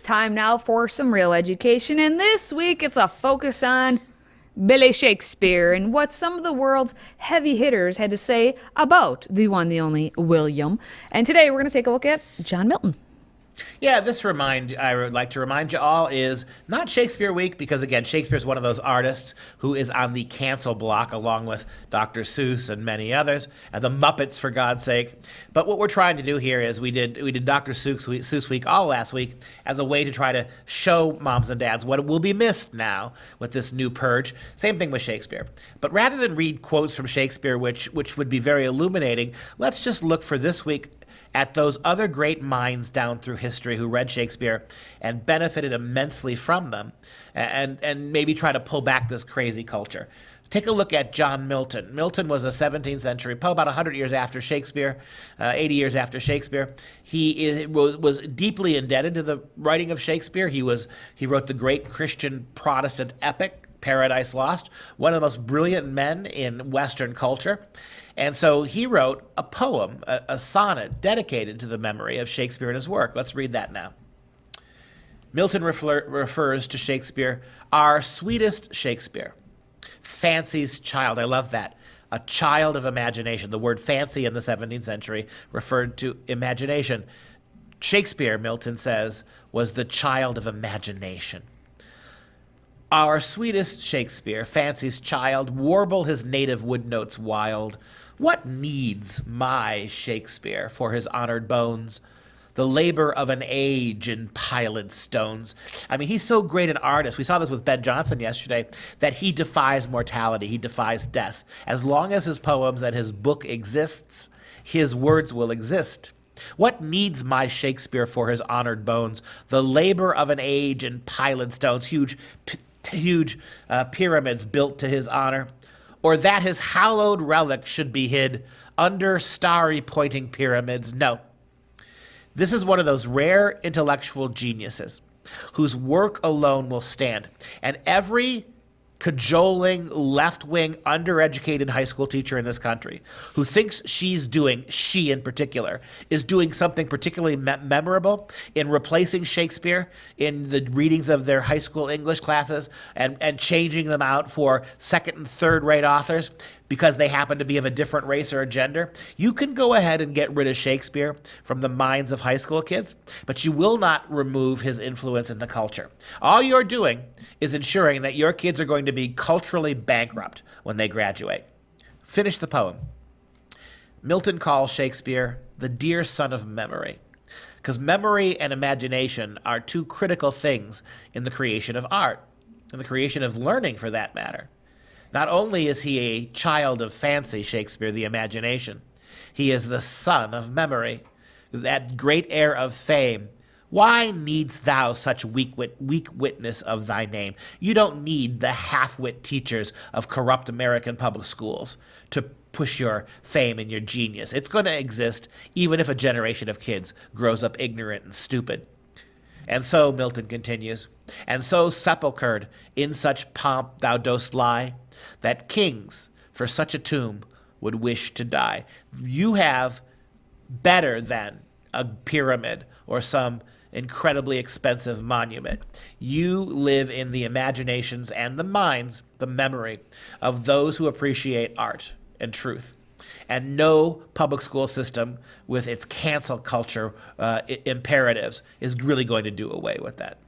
time now for some real education, and this week it's a focus on Billy Shakespeare and what some of the world's heavy hitters had to say about the one, the only William. And today we're going to take a look at John Milton. Yeah, I would like to remind you all, is not Shakespeare Week, because again, Shakespeare is one of those artists who is on the cancel block along with Dr. Seuss and many others, and the Muppets, for God's sake. But what we're trying to do here is we did Dr. Seuss Week all last week as a way to try to show moms and dads what will be missed now with this new purge. Same thing with Shakespeare. But rather than read quotes from Shakespeare, which would be very illuminating, let's just look for this week at those other great minds down through history who read Shakespeare and benefited immensely from them, and maybe try to pull back this crazy culture. Take a look at John Milton. Milton was a 17th century poet, about 100 years after Shakespeare, 80 years after Shakespeare. He was deeply indebted to the writing of Shakespeare. He wrote the great Christian Protestant epic, Paradise Lost, one of the most brilliant men in Western culture. And so he wrote a poem, a sonnet, dedicated to the memory of Shakespeare and his work. Let's read that now. Milton refers to Shakespeare, our sweetest Shakespeare, fancy's child. I love that. A child of imagination. The word fancy in the 17th century referred to imagination. Shakespeare, Milton says, was the child of imagination. Our sweetest Shakespeare, fancy's child, warble his native wood notes wild. What needs my Shakespeare for his honored bones? The labor of an age in piled stones. I mean, he's so great an artist. We saw this with Ben Jonson yesterday, that he defies mortality. He defies death. As long as his poems and his book exists, his words will exist. What needs my Shakespeare for his honored bones? The labor of an age in piled stones. Huge pyramids built to his honor, or that his hallowed relic should be hid under starry pointing pyramids. No. This is one of those rare intellectual geniuses whose work alone will stand. And every cajoling, left-wing, undereducated high school teacher in this country who thinks she in particular, is doing something particularly memorable in replacing Shakespeare in the readings of their high school English classes and changing them out for second and third-rate authors because they happen to be of a different race or a gender. You can go ahead and get rid of Shakespeare from the minds of high school kids, but you will not remove his influence in the culture. All you're doing is ensuring that your kids are going to be culturally bankrupt when they graduate. Finish the poem. Milton calls Shakespeare the dear son of memory, because memory and imagination are two critical things in the creation of art, and the creation of learning for that matter. Not only is he a child of fancy, Shakespeare, the imagination, he is the son of memory, that great heir of fame. Why needst thou such weak witness of thy name? You don't need the half-wit teachers of corrupt American public schools to push your fame and your genius. It's going to exist even if a generation of kids grows up ignorant and stupid. And so, Milton continues, and so sepulchred in such pomp thou dost lie, that kings for such a tomb would wish to die. You have better than a pyramid or some incredibly expensive monument. You live in the imaginations and the minds, the memory of those who appreciate art and truth. And no public school system with its cancel culture imperatives is really going to do away with that.